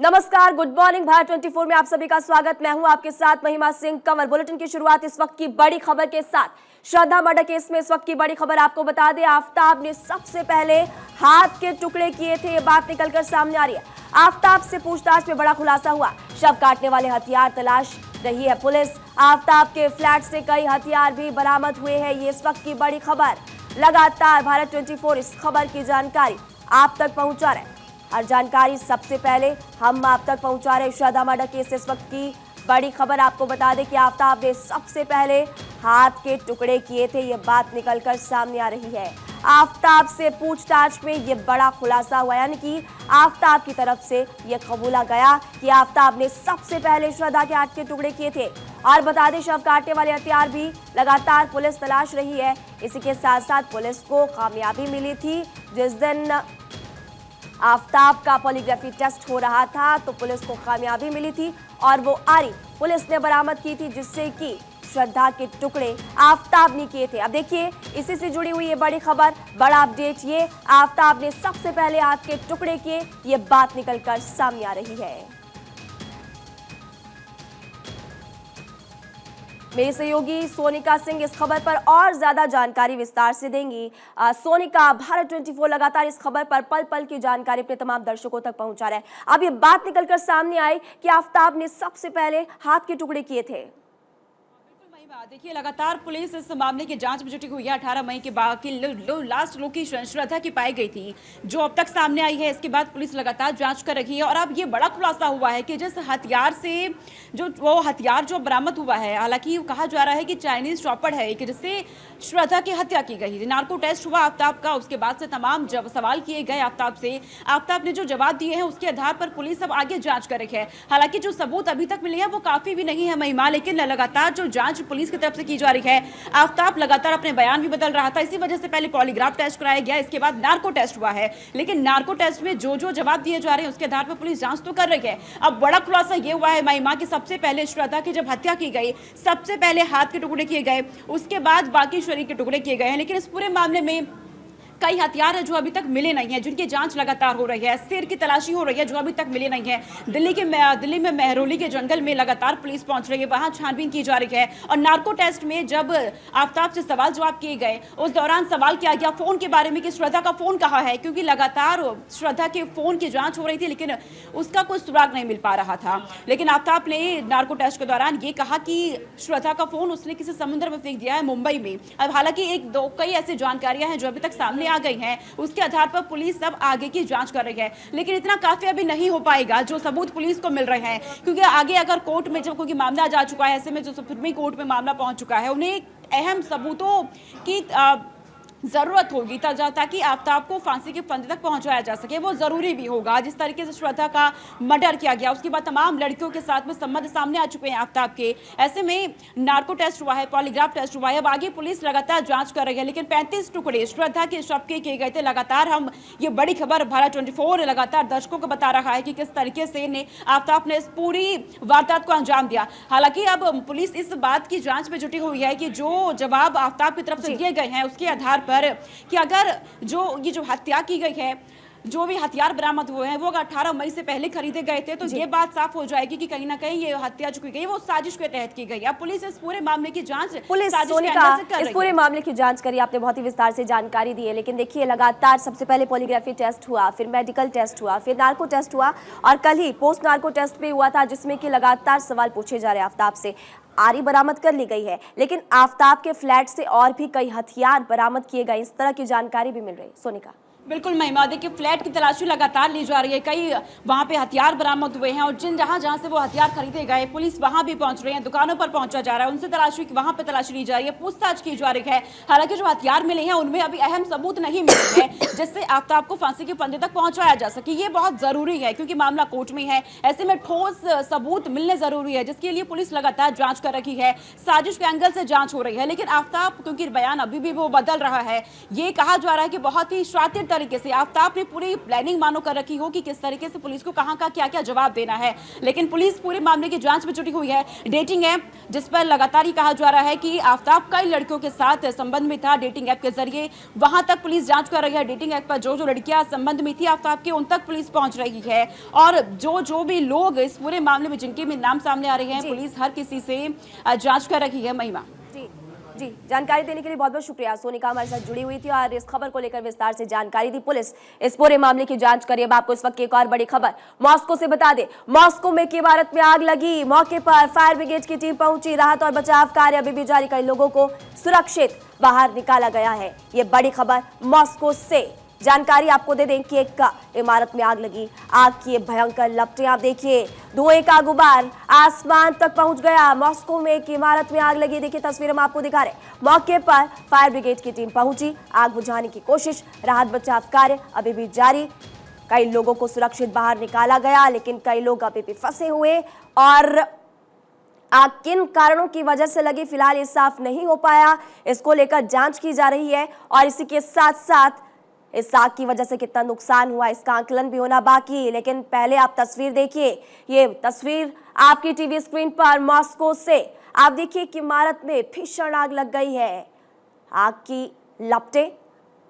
नमस्कार, good morning. Bharat 24 में आप सभी का स्वागत। मैं हूं आपके साथ महिमा सिंह कंवर। बुलेटिन की शुरुआत इस वक्त की बड़ी खबर के साथ। श्रद्धा मर्डर केस में इस वक्त की बड़ी खबर आपको बता दें, आफताब ने सबसे पहले हाथ के टुकड़े किए थे, ये बात निकलकर सामने आ रही है। आफताब से पूछताछ में बड़ा खुलासा हुआ। शव काटने वाले हथियार तलाश रही है पुलिस। आफताब के फ्लैट से कई हथियार भी बरामद हुए हैं, ये इस वक्त की बड़ी खबर। लगातार भारत 24 इस खबर की जानकारी आप तक पहुंचा रहे हैं। हर जानकारी सबसे पहले हम आप तक पहुंचा रहे। श्रद्धा मर्डर केस इस वक्त की बड़ी खबर आपको बता दें कि आफताब ने सबसे पहले हाथ के टुकड़े किए थे, ये बात निकलकर सामने आ रही है। आफताब से पूछताछ में ये बड़ा खुलासा हुआ, यानी कि आफताब की तरफ से ये कबूला गया कि आफताब ने सबसे पहले श्रद्धा के हाथ के टुकड़े किए थे। और बता दें, शव काटने वाले हथियार भी लगातार पुलिस तलाश रही है। इसी के साथ साथ पुलिस को कामयाबी मिली थी। जिस दिन आफताब का पॉलीग्राफी टेस्ट हो रहा था तो पुलिस को कामयाबी मिली थी और वो आरी पुलिस ने बरामद की थी, जिससे कि श्रद्धा के टुकड़े आफताब ने किए थे। अब देखिए, इसी से जुड़ी हुई ये बड़ी खबर, बड़ा अपडेट। ये आफताब ने सबसे पहले हाथ के टुकड़े किए, ये बात निकलकर सामने आ रही है। मेरी सहयोगी सोनिका सिंह इस खबर पर और ज्यादा जानकारी विस्तार से देंगी। सोनिका, भारत 24 लगातार इस खबर पर पल पल की जानकारी अपने तमाम दर्शकों तक पहुंचा रहा है। अब ये बात निकलकर सामने आई कि आफताब ने सबसे पहले हाथ के टुकड़े किए थे। देखिए, लगातार पुलिस इस मामले की जांच में जुटी हुई है। 18 मई के बाद की लास्ट लोकेशन श्रद्धा की पाई गई थी, जो अब तक सामने आई है। इसके बाद पुलिस लगातार जांच कर रही है और अब ये बड़ा खुलासा हुआ है कि जिस हथियार से वो हथियार जो बरामद हुआ है, हालांकि कहा जा रहा है कि चाइनीज चॉपर है कि जिससे श्रद्धा की हत्या की गई थी। नार्को टेस्ट हुआ आफताब का, उसके बाद से तमाम जब सवाल किए गए आफताब से, आफताब ने जो जवाब दिए हैं उसके आधार पर पुलिस अब आगे जांच कर रही है। हालांकि जो सबूत अभी तक मिले हैं वो काफी भी नहीं है महिमा, लेकिन लगातार जो जांच पुलिस की तरफ से की जा रही है। आफताब लगातार अपने बयान भी बदल रहा था, इसी वजह से पहले पॉलीग्राफ टेस्ट कराया गया, इसके बाद नार्को टेस्ट हुआ है। लेकिन नार्को टेस्ट में जो जो जवाब दिए जा रहे हैं उसके आधार पर पुलिस जांच तो कर रही है। अब बड़ा खुलासा यह हुआ है महिमा कि सबसे पहले श्रद्धा की जब हत्या की गई, सबसे पहले हाथ के टुकड़े किए गए, उसके बाद बाकी शरीर के टुकड़े किए गए हैं। लेकिन इस पूरे मामले में कई हथियार है जो अभी तक मिले नहीं हैं, जिनकी जांच लगातार हो रही है। सिर की तलाशी हो रही है जो अभी तक मिले नहीं है। दिल्ली में मेहरौली के जंगल में लगातार पुलिस पहुंच रही है, वहां छानबीन की जा रही है। और नार्को टेस्ट में जब आफताब से सवाल जवाब किए गए, उस दौरान सवाल किया गया फोन के बारे में कि श्रद्धा का फोन कहाँ है, क्योंकि लगातार श्रद्धा के फोन की जांच हो रही थी लेकिन उसका कोई सुराग नहीं मिल पा रहा था। लेकिन आफताब ने नार्को टेस्ट के दौरान ये कहा कि श्रद्धा का फोन उसने किसी समुद्र में फेंक दिया है मुंबई में। अब हालांकि कई ऐसी जानकारियां हैं जो अभी तक सामने आ गई हैं, उसके आधार पर पुलिस अब आगे की जांच कर रही है। लेकिन इतना काफी अभी नहीं हो पाएगा जो सबूत पुलिस को मिल रहे हैं, क्योंकि आगे अगर कोर्ट में जब क्योंकि मामला जा चुका है, ऐसे में जो सुप्रीम कोर्ट में मामला पहुंच चुका है, उन्हें अहम सबूतों की जरूरत होगी ताकि आफताब को फांसी के फंदे तक पहुंचाया जा सके। वो जरूरी भी होगा। जिस तरीके से श्रद्धा का मर्डर किया गया, उसके बाद तमाम लड़कियों के साथ में संबंध सामने आ चुके हैं आफताब के। ऐसे में नार्को टेस्ट हुआ है, पॉलीग्राफ टेस्ट हुआ है, अब आगे पुलिस लगातार जांच कर रही है। लेकिन 35 टुकड़े श्रद्धा के शव के किए गए थे। लगातार हम ये बड़ी खबर भारत 24 लगातार दर्शकों को बता रहा है कि किस तरीके से आफताब ने इस पूरी वारदात को अंजाम दिया। हालांकि अब पुलिस इस बात की जांच में जुटी हुई है कि जो जवाब आफताब की तरफ से दिए गए हैं उसके आधार कि अगर ये जो हत्या की गई है, जो भी हथियार बरामद हुए हैं वो अगर 18 मई से पहले खरीदे गए थे तो ये बात साफ हो जाएगी कि कहीं ना कहीं ये हत्या जो की गई वो साजिश के तहत की गई। अब पुलिस इस पूरे मामले की जांच इस पूरे मामले की जांच करी, आपने बहुत ही विस्तार से जानकारी दी है। लेकिन देखिए, लगातार सबसे पहले पॉलीग्राफी टेस्ट हुआ, फिर मेडिकल टेस्ट हुआ, फिर नार्को टेस्ट हुआ और कल ही पोस्ट नार्को टेस्ट भी हुआ था, जिसमें कि लगातार सवाल पूछे जा रहे हैं आफताब से। आरी बरामद कर ली गई है, लेकिन आफताब के फ्लैट से और भी कई हथियार बरामद किए गए, इस तरह की जानकारी भी मिल रही है। सोनिका, बिल्कुल महिमा, देखिए फ्लैट की तलाशी लगातार ली जा रही है। कई वहां पे हथियार बरामद हुए हैं और जहां से वो हथियार खरीदे गए पुलिस वहां भी पहुंच रही है, दुकानों पर पहुंचा जा रहा है, उनसे तलाशी वहां पे तलाशी ली जा रही है, पूछताछ की जा रही है। हालांकि जो हथियार मिले हैं उनमें अभी अहम सबूत नहीं मिले हैं जिससे आफताब को फांसी के फंदे तक पहुंचाया जा सके। ये बहुत जरूरी है क्योंकि मामला कोर्ट में है। ऐसे में ठोस सबूत मिलने जरूरी है, जिसके लिए पुलिस लगातार जांच कर रही है। साजिश के एंगल से जांच हो रही है। लेकिन आफताब क्योंकि बयान अभी भी वो बदल रहा है, ये कहा जा रहा है कि बहुत ही शातिर तरीके से आफ्ताब ने पूरी प्लानिंग मानो कर रखी हो कि किस तरीके से पुलिस को कहां का क्या क्या जवाब देना है, लेकिन पुलिस पूरे मामले की जांच में जुटी हुई है। डेटिंग ऐप जिस पर लगातार ही कहा जा रहा है कि आफ्ताब कई लड़कियों के साथ संबंध में था डेटिंग ऐप के जरिए, वहां तक पुलिस जांच कर रही है। डेटिंग ऐप पर जो जो लड़कियां संबंध में थी आफ्ताब के, उन तक पुलिस पहुंच रही है। और जो भी लोग इस पूरे मामले में जिनके भी नाम सामने आ रहे हैं, पुलिस हर किसी से जांच कर रही है। महिमा जी, जानकारी देने के लिए बहुत बहुत शुक्रिया। सोनिका हमारे साथ जुड़ी हुई थी और इस खबर को लेकर विस्तार से जानकारी दी। पुलिस इस पूरे मामले की जांच करिए। अब आपको इस वक्त की एक और बड़ी खबर मॉस्को से बता दें। मॉस्को में एक इमारत में आग लगी, मौके पर फायर ब्रिगेड की टीम पहुंची। राहत और बचाव कार्य अभी भी जारी, कई लोगों को सुरक्षित बाहर निकाला गया है। ये बड़ी खबर मॉस्को से। जानकारी आपको दे दें कि एक इमारत में आग लगी। आग की भयंकर लपटें आप देखिए, धुएं का गुबार आसमान तक पहुंच गया। मॉस्को में एक इमारत में आग लगी, देखिए तस्वीर हम आपको दिखा रहे। मौके पर फायर ब्रिगेड की टीम पहुंची, आग बुझाने की कोशिश, राहत बचाव कार्य अभी भी जारी। कई लोगों को सुरक्षित बाहर निकाला गया, लेकिन कई लोग अभी भी फंसे हुए और आग किन कारणों की वजह से लगी फिलहाल ये साफ नहीं हो पाया। इसको लेकर जांच की जा रही है और इसी के साथ साथ इस आग की वजह से कितना नुकसान हुआ इसका आकलन भी होना बाकी है। लेकिन पहले आप तस्वीर देखिए, ये तस्वीर आपकी टीवी स्क्रीन पर मॉस्को से। आप देखिए कि इमारत में भीषण आग लग गई है। आग की लपटें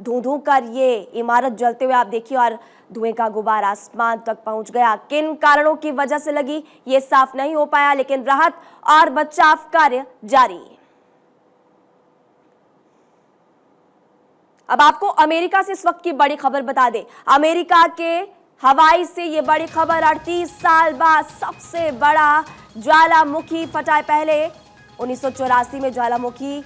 धू कर ये इमारत जलते हुए आप देखिए और धुएं का गुबार आसमान तक पहुंच गया। किन कारणों की वजह से लगी ये साफ नहीं हो पाया, लेकिन राहत और बचाव कार्य जारी है। अब आपको अमेरिका से इस वक्त की बड़ी खबर बता दें। अमेरिका के हवाई से ये बड़ी खबर, 38 साल बाद सबसे बड़ा ज्वालामुखी फटा है। पहले 1984 में ज्वालामुखी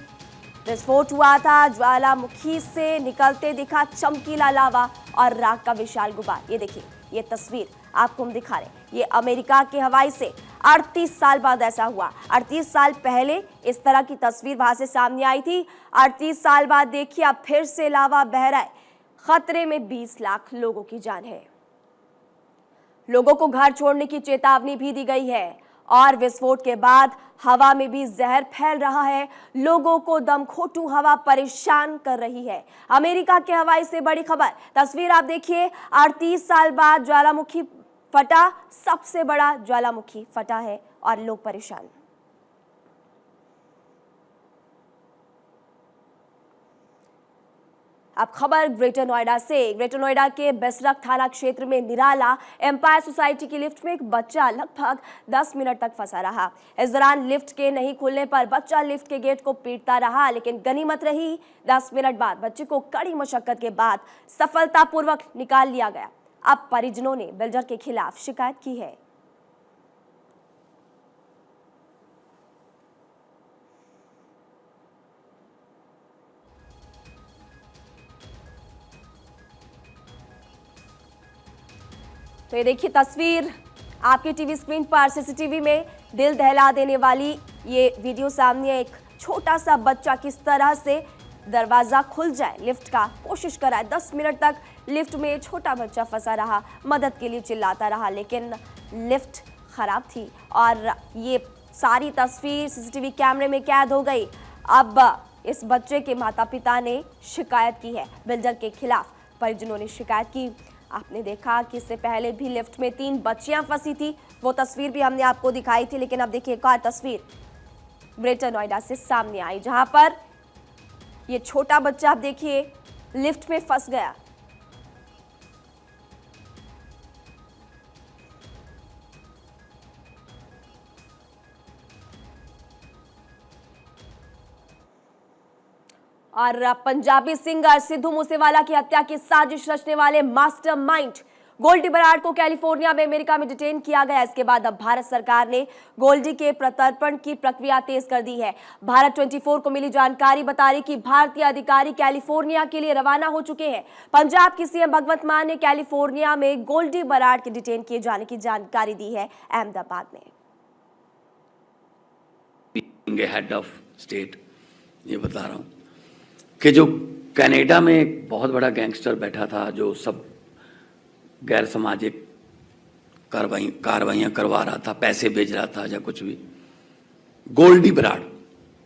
विस्फोट हुआ था। ज्वालामुखी से निकलते दिखा चमकीला लावा और राख का विशाल गुबार। ये देखिए, ये तस्वीर आपको हम दिखा रहे हैं। ये अमेरिका के हवाई से 38 साल बाद ऐसा हुआ। 38 साल पहले इस तरह की तस्वीर वहां से सामने आई थी। 38 साल बाद देखिए अब फिर से लावा बह रहा है। खतरे में 20 लाख लोगों की जान है। लोगों को घर छोड़ने की चेतावनी भी दी गई है और विस्फोट के बाद हवा में भी जहर फैल रहा है। लोगों को दमघोंटू हवा परेशान कर रही है। अमेरिका के हवाई से बड़ी खबर, तस्वीर आप देखिए। 38 साल बाद ज्वालामुखी फटा, सबसे बड़ा ज्वालामुखी फटा है और लोग परेशान। अब खबर ग्रेटर नोएडा से। ग्रेटर नोएडा के बेसरक थाना क्षेत्र में निराला एम्पायर सोसाइटी की लिफ्ट में एक बच्चा लगभग 10 मिनट तक फंसा रहा। इस दौरान लिफ्ट के नहीं खुलने पर बच्चा लिफ्ट के गेट को पीटता रहा, लेकिन गनीमत रही 10 मिनट बाद बच्चे को कड़ी मशक्कत के बाद सफलतापूर्वक निकाल लिया गया। अब परिजनों ने बिल्डर के खिलाफ शिकायत की है। तो ये देखिए तस्वीर आपकी टीवी स्क्रीन पर, सीसीटीवी में दिल दहला देने वाली ये वीडियो सामने है। एक छोटा सा बच्चा किस तरह से दरवाजा खुल जाए लिफ्ट का कोशिश कराए। 10 मिनट तक लिफ्ट में छोटा बच्चा फंसा रहा, मदद के लिए चिल्लाता रहा, लेकिन लिफ्ट खराब थी और ये सारी तस्वीर सीसीटीवी कैमरे में कैद हो गई। अब इस बच्चे के माता पिता ने शिकायत की है बिल्डर के खिलाफ। परिजनों ने शिकायत की। आपने देखा कि इससे पहले भी लिफ्ट में 3 बच्चियां फंसी थी, वो तस्वीर भी हमने आपको दिखाई थी। लेकिन अब देखिए एक और तस्वीर ग्रेटर नोएडा से सामने आई, जहां पर ये छोटा बच्चा आप देखिए लिफ्ट में फंस गया। और पंजाबी सिंगर सिद्धू मूसेवाला की हत्या की साजिश रचने वाले मास्टरमाइंड गोल्डी बराड़ को कैलिफोर्निया में अमेरिका में डिटेन किया गया। इसके बाद अब भारत सरकार ने गोल्डी के प्रत्यर्पण की प्रक्रिया तेज कर दी है। भारत 24 को मिली जानकारी बता रही कि भारतीय अधिकारी कैलिफोर्निया के लिए रवाना हो चुके हैं। पंजाब की सीएम भगवंत मान ने कैलिफोर्निया में गोल्डी बराड़ के डिटेन किए जाने की जानकारी दी है अहमदाबाद में। हेड ऑफ स्टेट ये बता रहा हूँ कि जो कनाडा में एक बहुत बड़ा गैंगस्टर बैठा था जो सब गैर सामाजिक कार्रवाइयाँ करवा रहा था, पैसे भेज रहा था या कुछ भी, गोल्डी बराड़,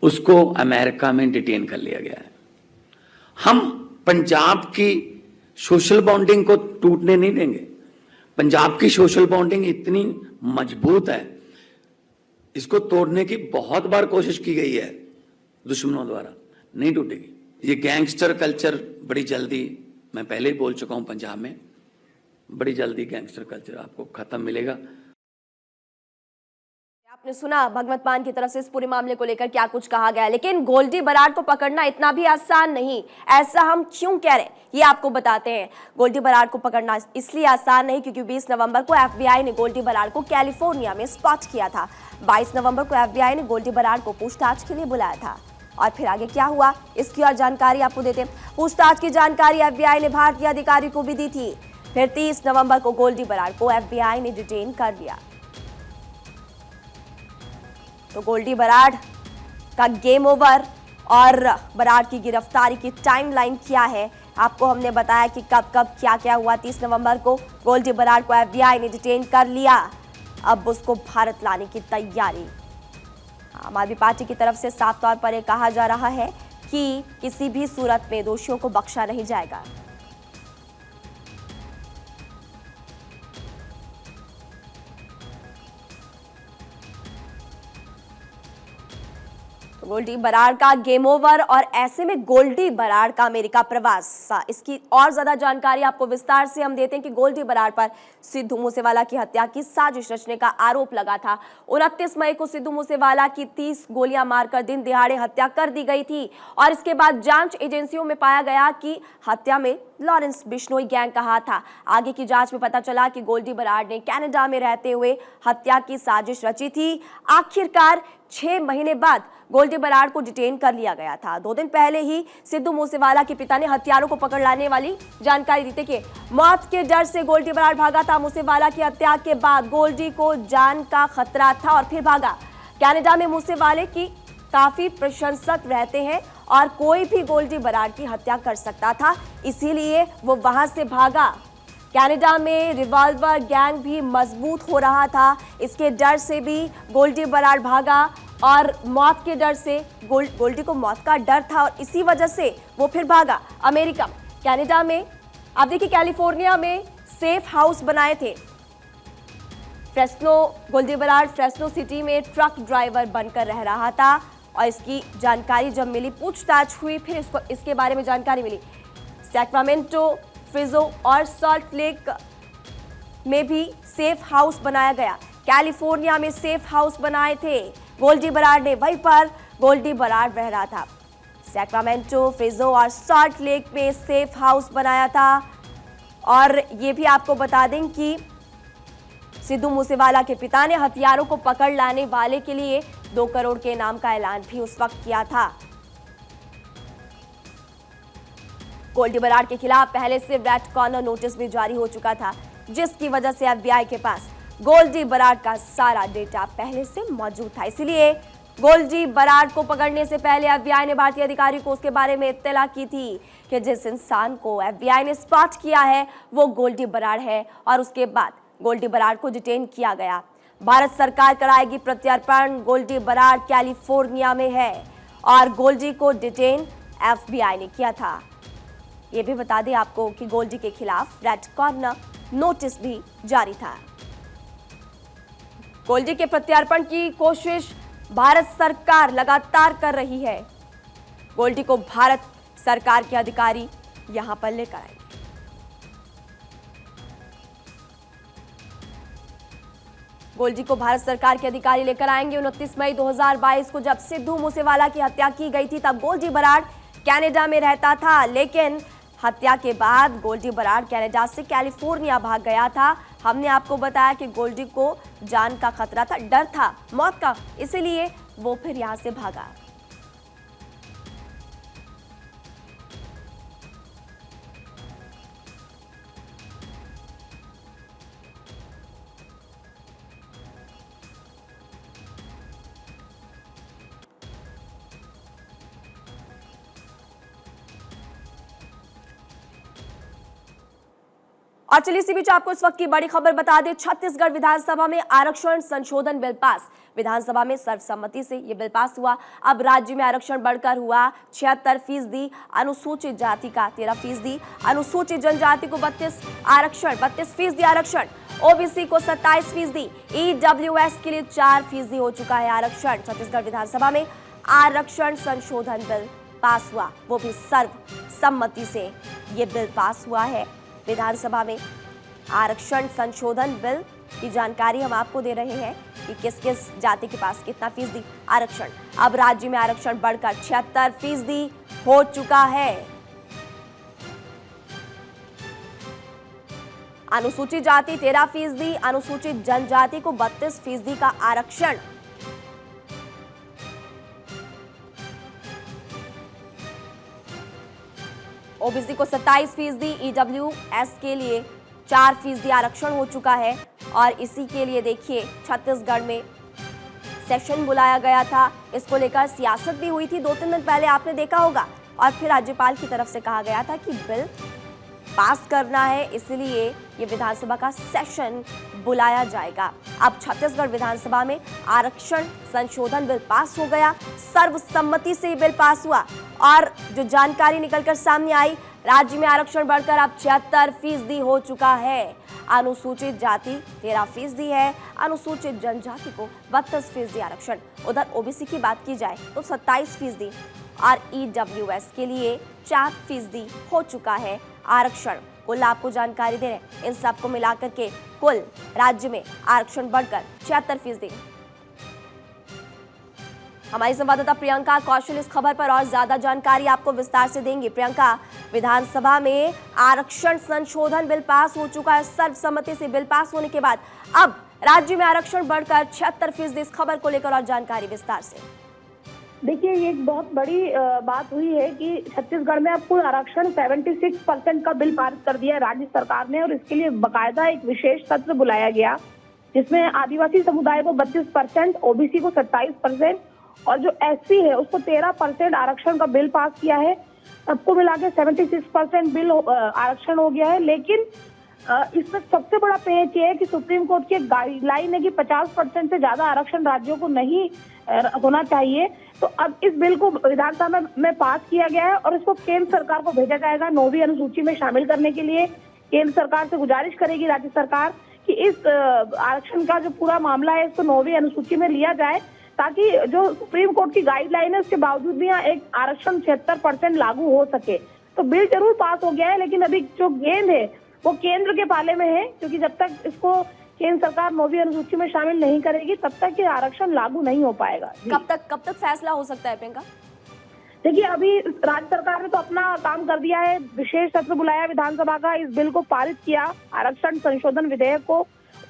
उसको अमेरिका में डिटेन कर लिया गया है। हम पंजाब की सोशल बॉन्डिंग को टूटने नहीं देंगे। पंजाब की सोशल बॉन्डिंग इतनी मजबूत है, इसको तोड़ने की बहुत बार कोशिश की गई है दुश्मनों द्वारा, नहीं टूटेगी। ये गैंगस्टर कल्चर बड़ी जल्दी, मैं पहले ही बोल चुका हूं, पंजाब में बड़ी जल्दी गैंगस्टर कल्चर आपको खत्म मिलेगा। आपने सुना भगवंत मान की तरफ से इस पूरे मामले को लेकर क्या कुछ कहा गया है, लेकिन गोल्डी बराड़ को पकड़ना इतना भी आसान नहीं। ऐसा हम क्यों कह रहे हैं ये आपको बताते हैं। गोल्डी बराड़ को पकड़ना इसलिए आसान नहीं क्योंकि 20 नवंबर को एफबीआई ने गोल्डी बराड़ को कैलिफोर्निया में स्पॉट किया था। 22 नवंबर को एफबीआई ने गोल्डी बराड़ को पूछताछ के लिए बुलाया था। और फिर आगे क्या हुआ इसकी और जानकारी आपको देते हैं। पूछताछ की जानकारी एफबीआई ने भारतीय अधिकारी को भी दी थी। फिर 30 नवंबर को गोल्डी बराड़ को एफबीआई ने डिटेन कर लिया। तो गोल्डी बराड़ का गेम ओवर और बराड़ की गिरफ्तारी की टाइमलाइन क्या है, आपको हमने बताया कि कब कब क्या क्या हुआ। 30 नवंबर को गोल्डी बराड़ को एफबीआई ने डिटेन कर लिया। अब उसको भारत लाने की तैयारी। आम आदमी पार्टी की तरफ से साफ तौर पर यह कहा जा रहा है कि किसी भी सूरत में दोषियों को बख्शा नहीं जाएगा। गोल्डी बराड़ का गेम ओवर और ऐसे में गोल्डी बराड़ का अमेरिका प्रवास, इसकी और ज्यादा जानकारी आपको विस्तार से हम देते हैं कि गोल्डी बराड़ पर सिद्धू मूसेवाला की हत्या की साजिश रचने का आरोप लगा था। 29 मई को सिद्धू मूसेवाला की 30 गोलियां मारकर दिन दिहाड़े हत्या कर दी गई थी और इसके बाद जांच एजेंसियों में पाया गया कि हत्या में लॉरेंस बिश्नोई गैंग का हाथ था। आगे की जांच में पता चला कि गोल्डी बराड़ ने कनाडा में रहते हुए हत्या की साजिश रची थी। आखिरकार 6 महीने बाद गोल्डी बराड़ को डिटेन कर लिया गया था। 2 दिन पहले ही सिद्धू मूसेवाला के पिता ने हत्यारों को पकड़ लाने वाली जानकारी दी थी कि मौत के डर से गोल्डी बराड़ भागा था। मूसेवाला की हत्या के बाद गोल्डी को जान का खतरा था और फिर भागा। कनाडा में मूसेवाले की काफी प्रशंसक रहते हैं और कोई भी गोल्डी बराड़ की हत्या कर सकता था, इसीलिए वो वहां से भागा। कनाडा में रिवॉल्वर गैंग भी मजबूत हो रहा था, इसके डर से भी गोल्डी बराड़ भागा और मौत के डर से गोल्डी को मौत का डर था और इसी वजह से वो फिर भागा अमेरिका में। कनाडा में आप देखिए कैलिफोर्निया में सेफ हाउस बनाए थे। Fresno Goldy Brar Fresno city में ट्रक ड्राइवर बनकर रह रहा था और इसकी जानकारी जब मिली, पूछताछ हुई, फिर इसके बारे में जानकारी मिली। सैक्रामेंटो, फ्रिजो और सॉल्ट लेक में भी सेफ हाउस बनाया गया। कैलिफोर्निया में सेफ हाउस बनाए थे गोल्डी बराड़ ने, वहीं पर गोल्डी बराड़ रह रहा था। सैक्रामेंटो, फ्रिजो और सॉल्ट लेक में सेफ हाउस बनाया था। और ये भी आपको बता दें कि सिद्धू मूसेवाला के पिता ने हथियारों को पकड़ लाने वाले के लिए 2 करोड़ के इनाम का ऐलान भी उस वक्त किया था। गोल्डी बराड़ के खिलाफ पहले से रेड कॉर्नर नोटिस भी जारी हो चुका था, जिसकी वजह से एफबीआई के पास गोल्डी बराड़ का सारा डेटा पहले से मौजूद था। इसलिए गोल्डी बराड़ को पकड़ने से पहले एफबीआई ने भारतीय अधिकारी को उसके बारे में इत्तला की थी कि जिस इंसान को एफबीआई ने स्पॉट किया है वो गोल्डी बराड़ है और उसके बाद गोल्डी बराड़ को डिटेन किया गया। भारत सरकार कराएगी प्रत्यर्पण। गोल्डी बराड़ कैलिफोर्निया में है और गोल्डी को डिटेन एफबीआई ने किया था। ये भी बता दें आपको कि गोल्डी के खिलाफ रेड कॉर्नर नोटिस भी जारी था। गोल्डी के प्रत्यार्पण की कोशिश भारत सरकार लगातार कर रही है। गोल्डी को भारत सरकार के अधिकारी यहां पर लेकर आएंगे। गोल्डी को भारत सरकार के अधिकारी लेकर आएंगे। 29 मई 2022 को जब सिद्धू मूसेवाला की हत्या की गई थी तब गोल्डी बराड़ कनाडा में रहता था, लेकिन हत्या के बाद गोल्डी बराड़ कनाडा से कैलिफोर्निया भाग गया था। हमने आपको बताया कि गोल्डी को जान का खतरा था, डर था मौत का, इसीलिए वो फिर यहां से भागा। और चलिए इसी बीच आपको इस वक्त की बड़ी खबर बता दें, छत्तीसगढ़ विधानसभा में आरक्षण संशोधन बिल पास। विधानसभा में सर्वसम्मति से ये बिल पास हुआ। अब राज्य में आरक्षण बढ़कर हुआ 76%, अनुसूचित जाति का 13%, अनुसूचित जनजाति को 32% आरक्षण, ओबीसी को 27%, ईडब्ल्यूएस के लिए 4% हो चुका है आरक्षण। छत्तीसगढ़ विधानसभा में आरक्षण संशोधन बिल पास हुआ, वो भी सर्वसम्मति से ये बिल पास हुआ है। विधानसभा में आरक्षण संशोधन बिल की जानकारी हम आपको दे रहे हैं कि किस किस जाति के पास कितना फीसदी आरक्षण। अब राज्य में आरक्षण बढ़कर 76% हो चुका है। अनुसूचित जाति 13%, अनुसूचित जनजाति को 32% का आरक्षण। ओबीसी को 27%, ईडब्ल्यूएस के लिए 4% आरक्षण हो चुका है। और इसी के लिए देखिए छत्तीसगढ़ में सेशन बुलाया गया था, इसको लेकर सियासत भी हुई थी 2-3 दिन पहले, आपने देखा होगा। और फिर राज्यपाल की तरफ से कहा गया था कि बिल पास करना है, इसलिए ये विधानसभा का सेशन बुलाया जाएगा। अब छत्तीसगढ़ विधानसभा में आरक्षण संशोधन बिल पास हो गया, सर्वसम्मति से बिल पास हुआ। और जो जानकारी निकलकर सामने आई, राज्य में आरक्षण बढ़कर अब 76% हो चुका है। अनुसूचित जाति 13% है, अनुसूचित जनजाति को 32% आरक्षण। उधर ओबीसी की बात की जाए तो 27% और ईडब्ल्यूएस के लिए 4% हो चुका है आरक्षण। कुल आपको जानकारी दे रहे हैं, इन सबको मिलाकर के कुल राज्य में आरक्षण बढ़कर 76%। हमारी संवाददाता प्रियंका कौशल इस खबर पर और ज्यादा जानकारी आपको विस्तार से देंगी। प्रियंका, विधानसभा में आरक्षण संशोधन बिल पास हो चुका है, सर्वसम्मति से बिल पास होने के बाद अब राज्य में आरक्षण बढ़कर 76%। इस खबर को लेकर और जानकारी विस्तार से। देखिए, ये एक बहुत बड़ी बात हुई है कि छत्तीसगढ़ में अब कुल आरक्षण 76% का बिल पारित कर दिया है राज्य सरकार ने। और इसके लिए बकायदा एक विशेष सत्र बुलाया गया, जिसमें आदिवासी समुदाय को 32%, ओबीसी को 27% और जो एससी है उसको 13% आरक्षण का बिल पास किया है। सबको मिला के 76% बिल आरक्षण हो गया है। लेकिन इसमें सबसे बड़ा पेच ये है कि सुप्रीम कोर्ट की गाइडलाइन है कि 50% से ज्यादा आरक्षण राज्यों को नहीं होना चाहिए। तो अब इस बिल को विधानसभा में पास किया गया है और इसको केंद्र सरकार को भेजा जाएगा 9वीं अनुसूची में शामिल करने के लिए। केंद्र सरकार से गुजारिश करेगी राज्य सरकार कि इस आरक्षण का जो पूरा मामला है इसको 9वीं अनुसूची में लिया जाए, ताकि जो सुप्रीम कोर्ट की गाइडलाइन है उसके बावजूद भी यहाँ एक आरक्षण 76% लागू हो सके। तो बिल जरूर पास हो गया है, लेकिन अभी जो गेंद है वो केंद्र के पाले में है, क्योंकि जब तक इसको केंद्र सरकार 9वीं अनुसूची में शामिल नहीं करेगी तब तक ये आरक्षण लागू नहीं हो पाएगा। कब तक फैसला हो सकता है प्रियंका? देखिए, अभी राज्य सरकार ने तो अपना काम कर दिया है, विशेष सत्र बुलाया विधानसभा का, इस बिल को पारित किया, आरक्षण संशोधन विधेयक को।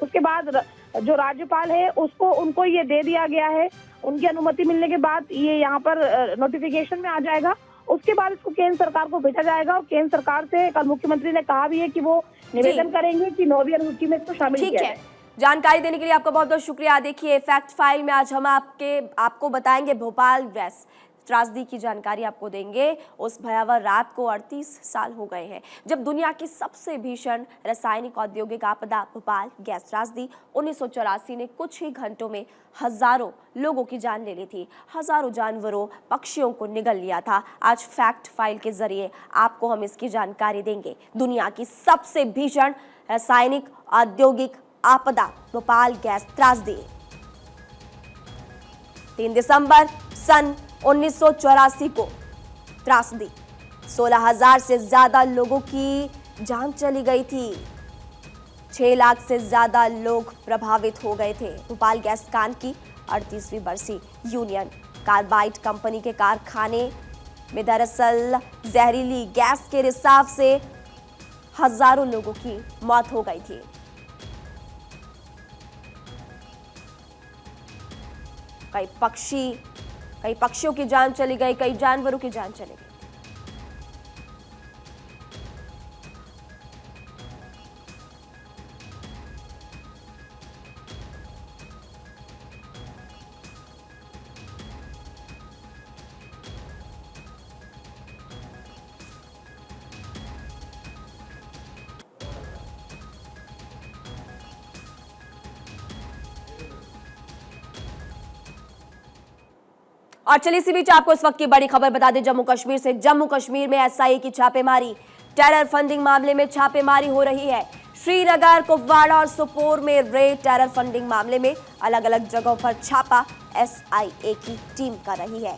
उसके बाद जो राज्यपाल है उसको उनको ये दे दिया गया है। उनकी अनुमति मिलने के बाद ये यहाँ पर नोटिफिकेशन में आ जाएगा। उसके बाद इसको केंद्र सरकार को भेजा जाएगा और केंद्र सरकार से कल मुख्यमंत्री ने कहा भी है कि वो निवेदन करेंगे कि 9वीं अनुसूची में इसको शामिल किया जाए। जानकारी देने के लिए आपका बहुत बहुत शुक्रिया। देखिए, फैक्ट फाइल में आज हम आपको बताएंगे भोपाल गैस त्रासदी की जानकारी आपको देंगे। उस भयावह रात को 38 साल हो गए हैं जब दुनिया की सबसे भीषण रासायनिक औद्योगिक आपदा भोपाल गैस त्रासदी 1984 ने कुछ ही घंटों में हजारों लोगों की जान ले ली थी, हजारों जानवरों पक्षियों को निगल लिया था। आज फैक्ट फाइल के जरिए आपको हम इसकी जानकारी देंगे। दुनिया की सबसे भीषण रासायनिक औद्योगिक आपदा भोपाल गैस त्रासदी 3 दिसंबर सन 1984 को त्रासदी 16,000 से ज्यादा लोगों की जान चली गई थी। 6 लाख से ज्यादा लोग प्रभावित हो गए थे। भोपाल गैस कांड की 38वीं बरसी। यूनियन कार्बाइड कंपनी के कारखाने में दरअसल जहरीली गैस के रिसाव से हजारों लोगों की मौत हो गई थी। कई पक्षियों की जान चली गई, कई जानवरों की जान चली गई। और चलिए इसी बीच आपको इस वक्त की बड़ी खबर बता दें जम्मू कश्मीर से। जम्मू कश्मीर में एसआईए की छापेमारी, टेरर फंडिंग मामले में छापेमारी हो रही है। श्रीनगर, कुपवाड़ा और सोपोर में रेड, टेरर फंडिंग मामले में अलग अलग जगहों पर छापा एसआईए की टीम कर रही है।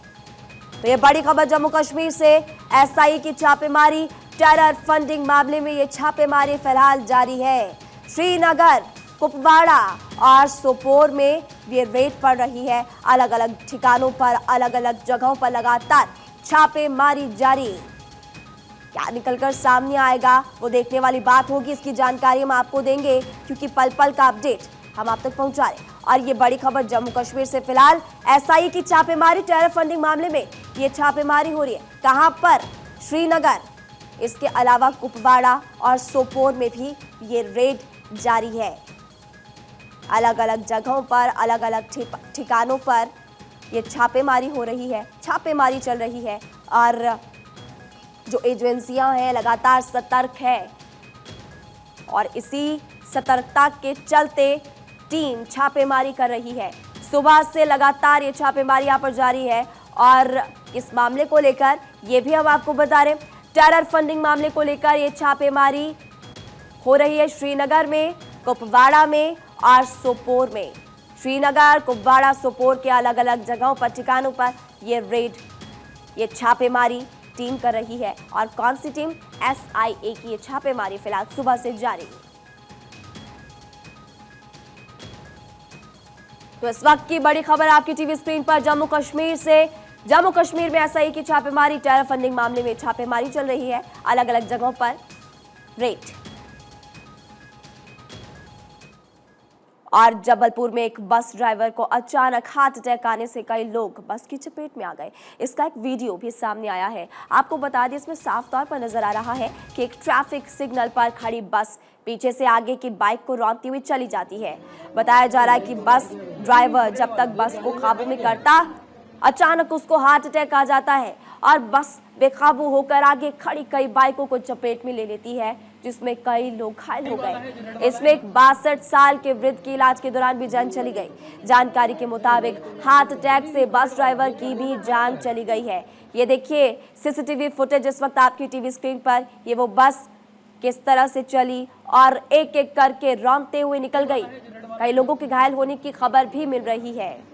तो ये बड़ी खबर जम्मू कश्मीर से, एसआईए की छापेमारी, टेरर फंडिंग मामले में ये छापेमारी फिलहाल जारी है। श्रीनगर, कुपवाड़ा और सोपोर में ये रेड पड़ रही है। अलग अलग ठिकानों पर, अलग अलग जगहों पर लगातार छापेमारी जारी। क्या निकलकर सामने आएगा वो देखने वाली बात होगी। इसकी जानकारी हम आपको देंगे क्योंकि पल पल का अपडेट हम आप तक पहुंचा रहे हैं। और ये बड़ी खबर जम्मू कश्मीर से फिलहाल एसआईए की छापेमारी, टेरर फंडिंग मामले में ये छापेमारी हो रही है। कहां पर? श्रीनगर, इसके अलावा कुपवाड़ा और सोपोर में भी ये रेड जारी है। अलग अलग जगहों पर, अलग अलग ठिकानों पर ये छापेमारी हो रही है, छापेमारी चल रही है। और जो एजेंसियां हैं लगातार सतर्क है और इसी सतर्कता के चलते टीम छापेमारी कर रही है। सुबह से लगातार ये छापेमारी यहाँ पर जारी है। और इस मामले को लेकर ये भी हम आपको बता रहे हैं, टेरर फंडिंग मामले को लेकर ये छापेमारी हो रही है श्रीनगर में, कुपवाड़ा में और सोपोर में। श्रीनगर, कुपवाड़ा, सोपोर के अलग अलग जगहों पर, ठिकानों पर ये रेड, ये छापेमारी टीम कर रही है। और कौन सी टीम? एसआईए की ये छापेमारी फिलहाल सुबह से जारी है। तो इस वक्त की बड़ी खबर आपकी टीवी स्क्रीन पर जम्मू कश्मीर से। जम्मू कश्मीर में एसआईए की छापेमारी, टेरर फंडिंग मामले में छापेमारी चल रही है। अलग अलग जगहों पर रेड। और जबलपुर में एक बस ड्राइवर को अचानक हार्ट अटैक आने से कई लोग बस की चपेट में आ गए। इसका एक वीडियो भी सामने आया है। आपको बता दें, इसमें साफ तौर पर नजर आ रहा है कि एक ट्रैफिक सिग्नल पर खड़ी बस पीछे से आगे की बाइक को रौंदती हुई चली जाती है। बताया जा रहा है कि बस ड्राइवर जब तक बस को काबू में करता, अचानक उसको हार्ट अटैक आ जाता है और बस बेकाबू होकर आगे खड़ी कई बाइकों को चपेट में ले लेती है, जिसमें कई लोग घायल हो गए। इसमें एक 62 साल के वृद्ध की इलाज के दौरान भी जान चली गई। जानकारी के मुताबिक हार्ट अटैक से बस ड्राइवर की भी जान चली गई है। ये देखिए सीसीटीवी फुटेज इस वक्त आपकी टीवी स्क्रीन पर। ये वो बस किस तरह से चली और एक एक करके रौंदते हुए निकल गई। कई लोगों के घायल होने की खबर भी मिल रही है।